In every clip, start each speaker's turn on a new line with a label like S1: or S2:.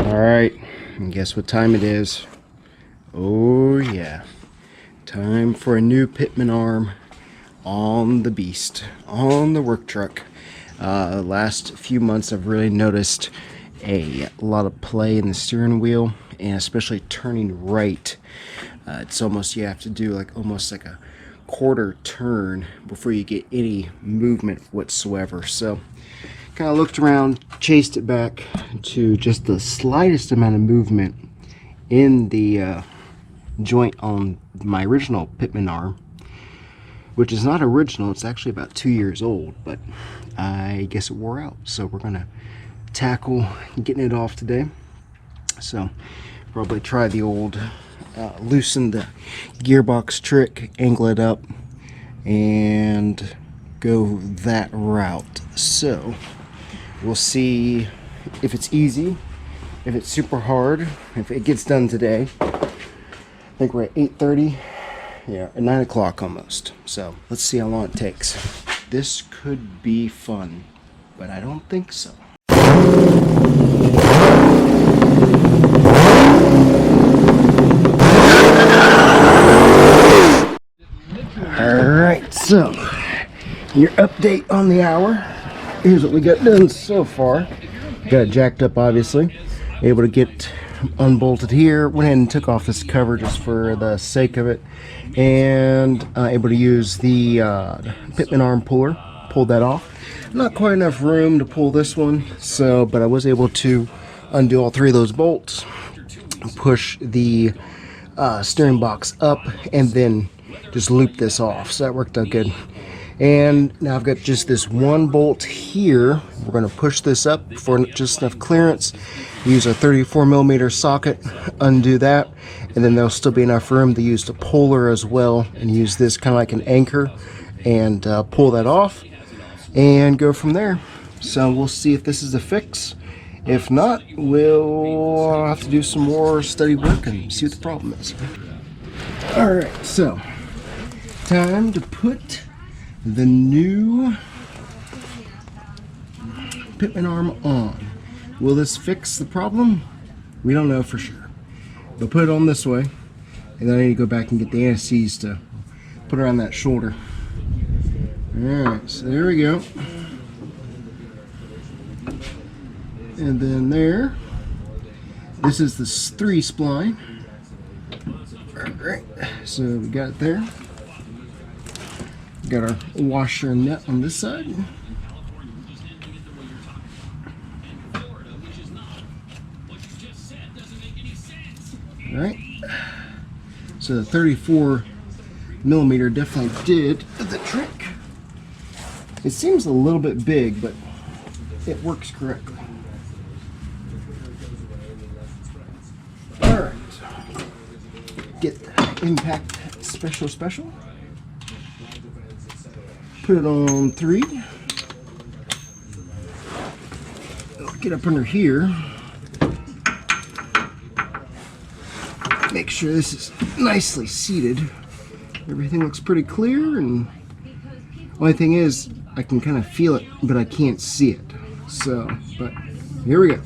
S1: Alright, and guess what time it is? Oh yeah, time for a new Pitman arm on the beast, on the work truck. Last few months I've really noticed a lot of play in the steering wheel, and especially turning right. It's almost, you have to do almost like a quarter turn before you get any movement whatsoever. So kind of looked around, chased it back to just the slightest amount of movement in the joint on my original Pitman arm, which is not original. It's actually about 2 years old, but I guess it wore out. So we're gonna tackle getting it off today. So probably try the old loosen the gearbox trick, angle it up, and go that route. So we'll see if it's easy, if it's super hard, if it gets done today. I think we're at 8:30, yeah, at 9 o'clock almost. So let's see how long it takes. This could be fun, but I don't think so. Alright, so your update on the hour. Here's what we got done so far. Got it jacked up, obviously. Able to get unbolted here. Went ahead and took off this cover just for the sake of it. And able to use the Pitman arm puller. Pulled that off. Not quite enough room to pull this one, so but I was able to undo all three of those bolts. Push the steering box up and then just loop this off. So that worked out good. And now I've got just this one bolt here. We're going to push this up for just enough clearance. Use a 34mm socket, undo that, and then there'll still be enough room to use the puller as well, and use this kind of like an anchor, and pull that off, and go from there. So we'll see if this is a fix. If not, we'll have to do some more study work and see what the problem is. Alright, so time to put the new Pitman arm on. Will this fix the problem? We don't know for sure. But put it on this way, and then I need to go back and get the anti-seize to put around that shoulder. Alright, so there we go. And then there. This is the 3 spline. Alright, so we got it there. Got our washer and nut on this side. Alright, so the 34mm definitely did the trick. It seems a little bit big, but it works correctly. Alright, get the impact special. Put it on 3. Get up under here. Make sure this is nicely seated. Everything looks pretty clear, and only thing is I can kind of feel it, but I can't see it. So, but here we go.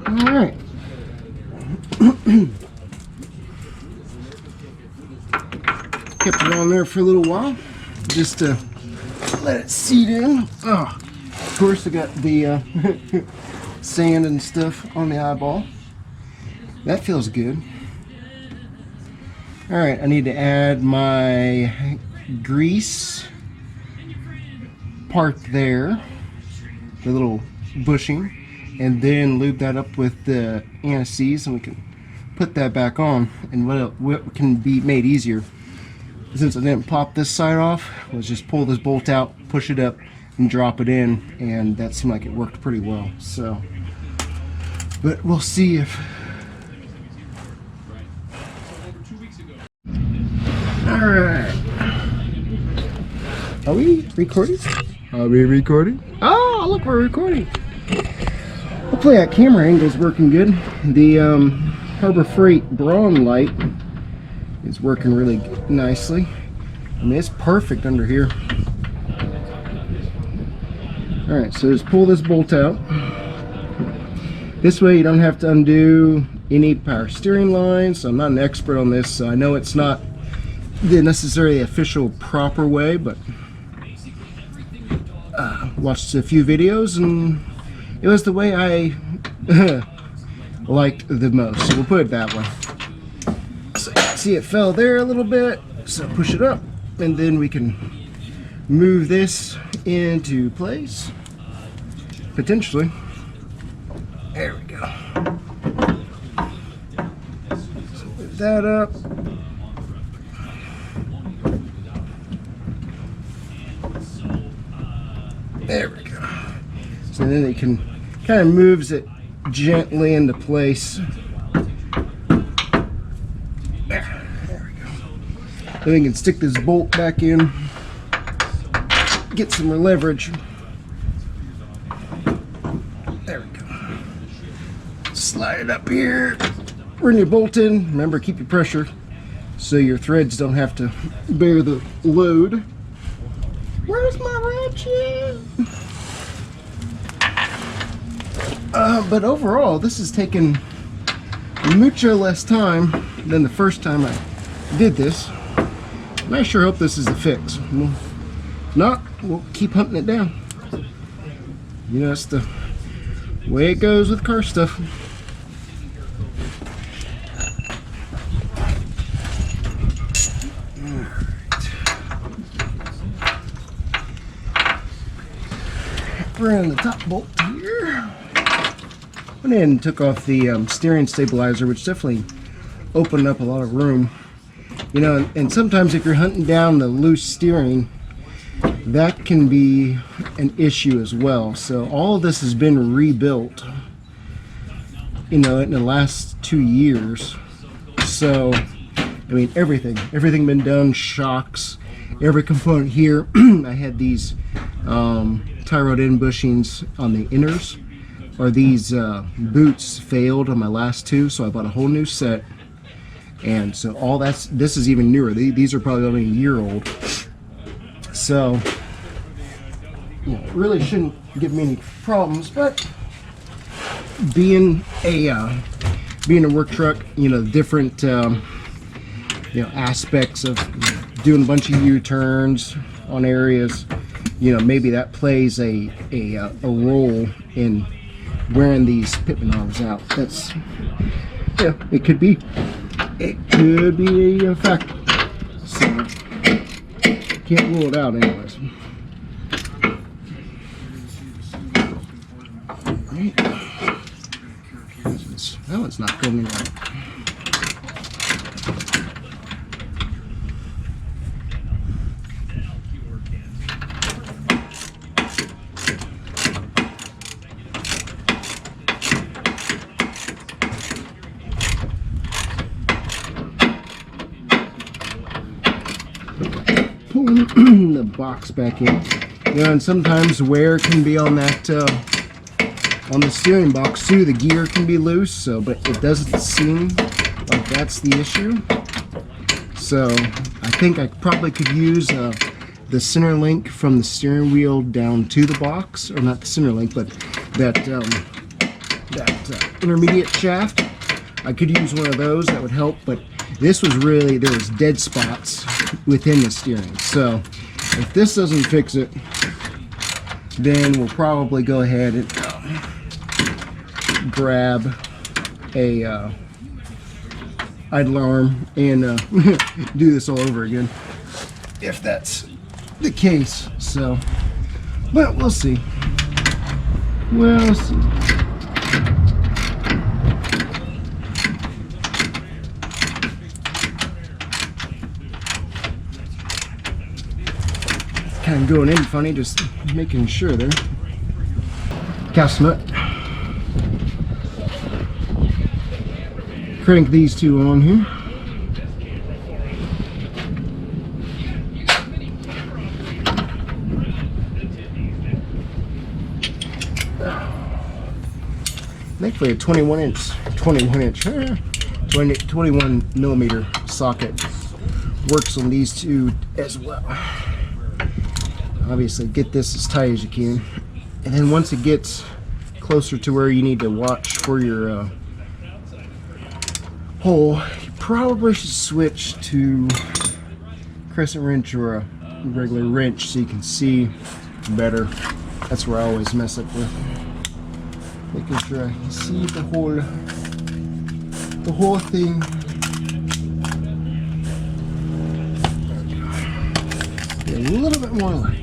S1: Alright. Kept it on there for a little while, just to let it seat in. Oh, of course I got the sand and stuff on the eyeball. That feels good. Alright, I need to add my grease part there, the little bushing, and then lube that up with the anti-seize, and we can put that back on. And what can be made easier, since I didn't pop this side off, was just pull this bolt out, push it up, and drop it in, and that seemed like it worked pretty well. So, but we'll see if Alright. Are we recording? Are we recording? Oh, look, we're recording. Hopefully that camera angle is working good. The Harbor Freight Braun light is working really nicely. I mean, it's perfect under here. Alright, so just pull this bolt out. This way you don't have to undo any power steering lines. So I'm not an expert on this, so I know it's not the necessarily official proper way, but watched a few videos and it was the way I liked the most. So we'll put it that way. So see, it fell there a little bit, so push it up and then we can move this into place, potentially. There we go. So move that up. There we go. So then it can kind of moves it gently into place. There we go. Then we can stick this bolt back in, get some more leverage. There we go. Slide it up here. When you bolt in, remember, keep your pressure so your threads don't have to bear the load. Where's my ratchet? But overall, this has taken mucho less time than the first time I did this. And I sure hope this is a fix. If not, we'll keep hunting it down. You know, that's the way it goes with car stuff. We're in the top bolt here. Went in and took off the steering stabilizer, which definitely opened up a lot of room. You know, and sometimes if you're hunting down the loose steering, that can be an issue as well. So all of this has been rebuilt, you know, in the last 2 years. So, I mean, everything been done, shocks, every component here. I had these tie rod end bushings on the inners, or these boots failed on my last two, so I bought a whole new set. And so all this is even newer. These are probably only a year old. So, you know, it really shouldn't give me any problems, but being a work truck, you know, different you know, aspects of doing a bunch of U-turns on areas, you know, maybe that plays a role in wearing these Pitman arms out. That's, yeah, it could be a factor. So can't rule it out anyways. Right. That one's not going in right. Pulling the box back in. You know, and sometimes wear can be on that on the steering box too. The gear can be loose, so but it doesn't seem like that's the issue. So I think I probably could use the center link from the steering wheel down to the box, or not the center link, but that intermediate shaft. I could use one of those, that would help, but this was really, there was dead spots within the steering. So if this doesn't fix it, then we'll probably go ahead and grab a idle arm and do this all over again, if that's the case. So, but we'll see. We'll see. Kind of going in funny, just making sure there. Cast nut. Crank these two on here. thankfully a 21 millimeter socket works on these two as well. Obviously get this as tight as you can, and then once it gets closer to where you need to watch for your hole, you probably should switch to crescent wrench or a regular wrench so you can see better. That's where I always mess up with, making sure I see the whole thing. Get a little bit more light.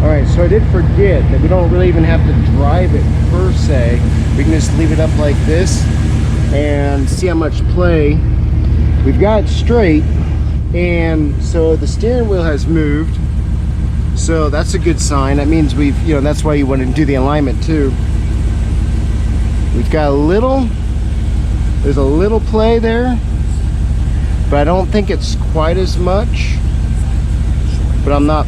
S1: Alright, so I did forget that we don't really even have to drive it per se. We can just leave it up like this and see how much play we've got straight. And so the steering wheel has moved, so that's a good sign. That means we've, you know, that's why you want to do the alignment too. We've got there's a little play there, but I don't think it's quite as much. But I'm not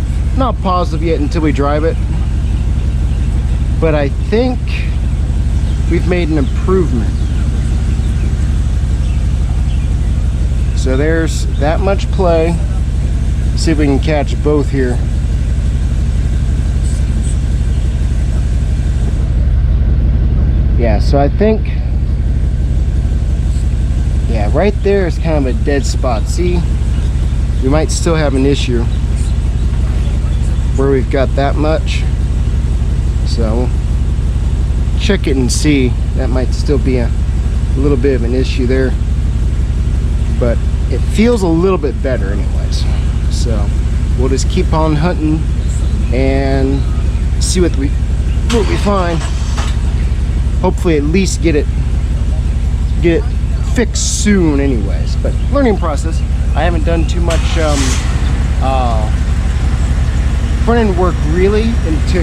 S1: positive yet until we drive it. But I think we've made an improvement. So there's that much play. See if we can catch both here. Yeah, so I think, yeah, right there is kind of a dead spot. See, we might still have an issue where we've got that much. So check it and see. That might still be a little bit of an issue there, but it feels a little bit better anyways. So we'll just keep on hunting and see what we find. Hopefully at least get it fixed soon anyways. But learning process. I haven't done too much front end work really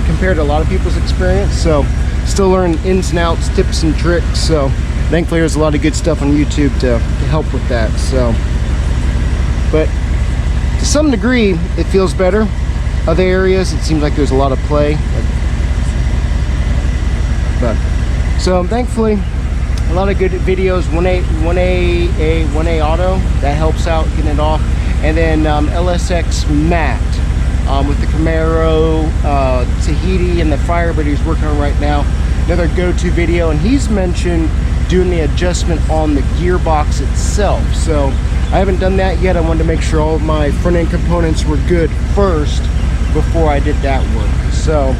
S1: compared to a lot of people's experience, so still learning ins and outs, tips and tricks. So thankfully there's a lot of good stuff on YouTube to help with that. So, but to some degree it feels better. Other areas it seems like there's a lot of play, but so thankfully a lot of good videos. 1A auto, that helps out getting it off, and then LSX matte with the Camaro, Tahiti, and the Firebird he's working on right now. Another go-to video, and he's mentioned doing the adjustment on the gearbox itself. So I haven't done that yet. I wanted to make sure all of my front end components were good first before I did that work. So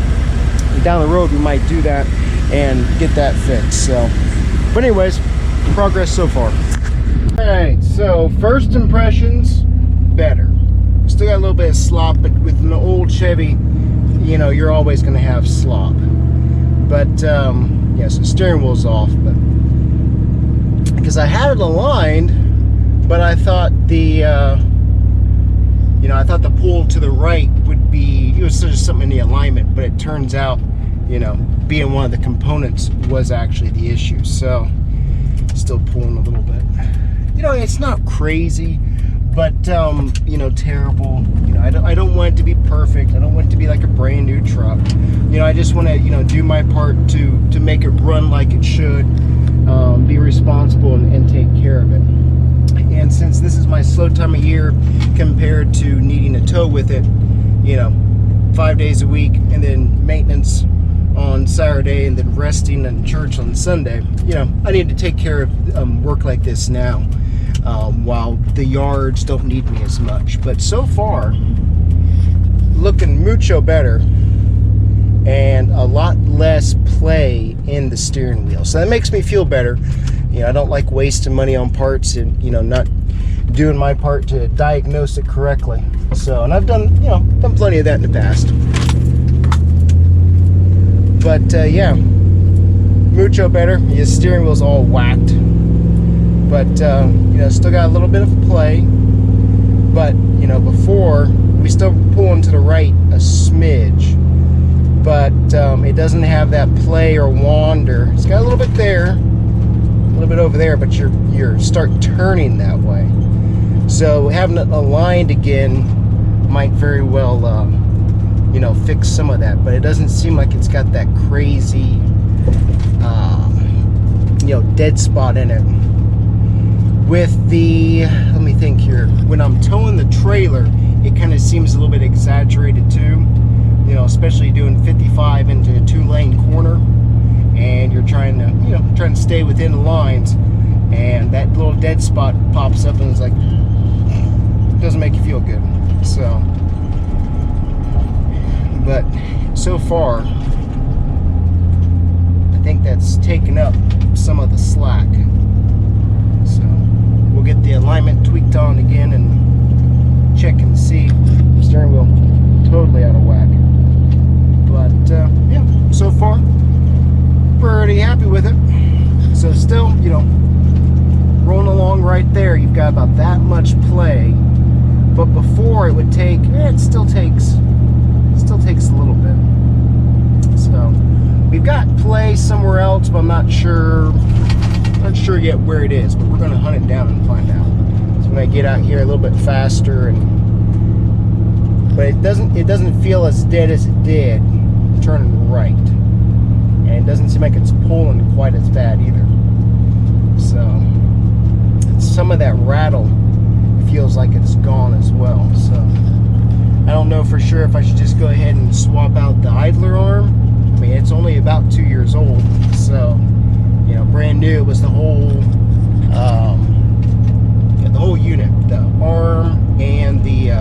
S1: down the road we might do that and get that fixed. So, but anyways, progress so far. All right, so first impressions, better. Still got a little bit of slop, but with an old Chevy, you know, you're always going to have slop. But yeah, so steering wheel's off, but because I had it aligned, but I thought the you know, I thought the pull to the right would be, it was just something in the alignment, but it turns out, you know, being one of the components was actually the issue. So still pulling a little bit. You know, it's not crazy, but you know, terrible. You know, I don't want it to be perfect. I don't want it to be like a brand new truck. You know, I just want to, you know, do my part to make it run like it should, be responsible and take care of it. And since this is my slow time of year compared to needing a tow with it, you know, 5 days a week, and then maintenance on Saturday, and then resting in church on Sunday, you know, I need to take care of work like this now, while the yards don't need me as much. But so far, looking mucho better, and a lot less play in the steering wheel. So that makes me feel better. You know, I don't like wasting money on parts and, you know, not doing my part to diagnose it correctly. So, and I've done, you know, done plenty of that in the past. But yeah, mucho better. The steering wheel's all whacked, but you know, still got a little bit of play. But you know, before we still pulling to the right a smidge, but it doesn't have that play or wander. It's got a little bit there, a little bit over there, but you're start turning that way. So having it aligned again might very well, you know, fix some of that. But it doesn't seem like it's got that crazy, you know, dead spot in it. With the, let me think here, when I'm towing the trailer, it kind of seems a little bit exaggerated too. You know, especially doing 55 into a 2-lane corner, and you're trying to, you know, trying to stay within the lines, and that little dead spot pops up, and it's like, it doesn't make you feel good. So, but so far, I think that's taken up some of the slack. So we'll get the alignment tweaked on again and check and see. Steering wheel totally out of whack. But yeah, so far pretty happy with it. So still, you know, rolling along right there. You've got about that much play, but before it would take, it still takes a little bit. So we've got play somewhere else, but I'm not sure yet where it is. But we're going to hunt it down and find out. So when I get out here a little bit faster, but it doesn't feel as dead as it did turning right, and it doesn't seem like it's pulling quite as bad either. So some of that rattle feels like it's gone as well. So I don't know for sure if I should just go ahead and swap out the idler arm. I mean, it's only about 2 years old, so you know, brand new. It was the whole unit, the arm and the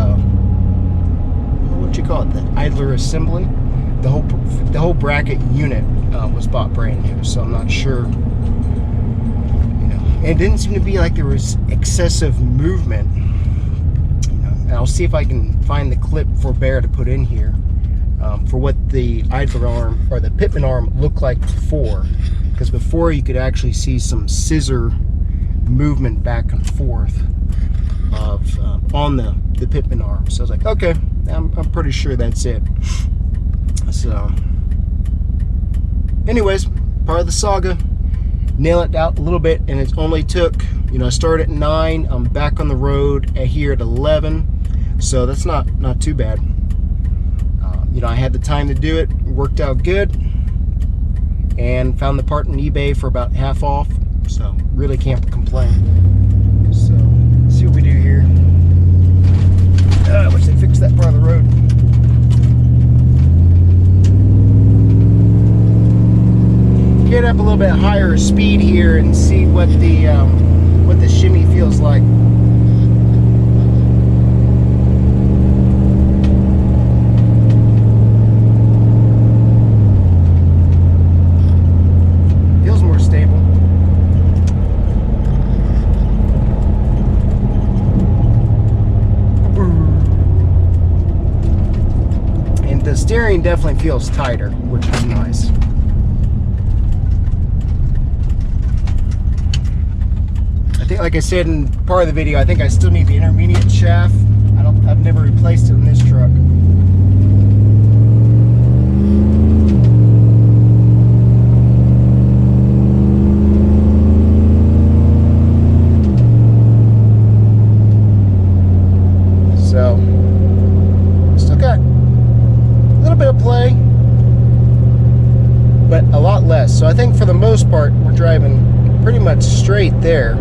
S1: what you call it, the idler assembly. The whole bracket unit was bought brand new, so I'm not sure. You know, and it didn't seem to be like there was excessive movement. You know, and I'll see if I can find the clip for Bear to put in here for what the idler arm or the Pitman arm looked like before, because before you could actually see some scissor movement back and forth of on the Pitman arm. So I was like, okay, I'm pretty sure that's it. So anyways, part of the saga, nail it out a little bit, and it only took, you know, I started at 9, I'm back on the road here at 11, so that's not too bad. You know, I had the time to do it, worked out good, and found the part on eBay for about half off, so really can't complain. So let's see what we do here. I wish they fixed that part of the road. Get up a little bit higher speed here and see what the shimmy feels like. Feels more stable. And the steering definitely feels tighter, which is nice. I think, like I said in part of the video, I think I still need the intermediate shaft. I've never replaced it in this truck. So still got a little bit of play, but a lot less. So I think for the most part we're driving pretty much straight there.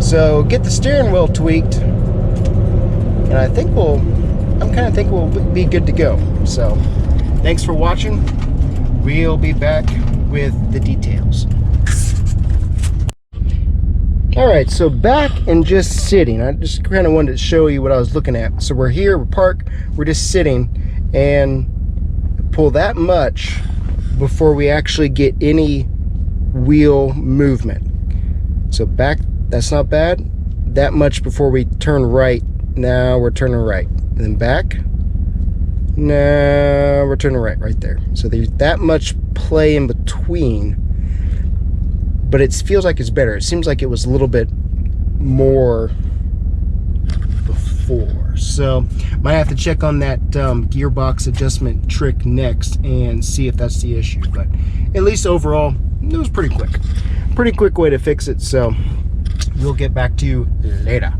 S1: So get the steering wheel tweaked, and I think we'll be good to go. So thanks for watching. We'll be back with the details. Alright, so back and just sitting. I just kind of wanted to show you what I was looking at. So we're here, we're parked, we're just sitting, and pull that much before we actually get any wheel movement. So back, that's not bad. That much before we turn right. Now we're turning right. And then back. Now we're turning right there. So there's that much play in between. But it feels like it's better. It seems like it was a little bit more before. So might have to check on that gearbox adjustment trick next and see if that's the issue. But at least overall, it was pretty quick. Pretty quick way to fix it. So we'll get back to you later.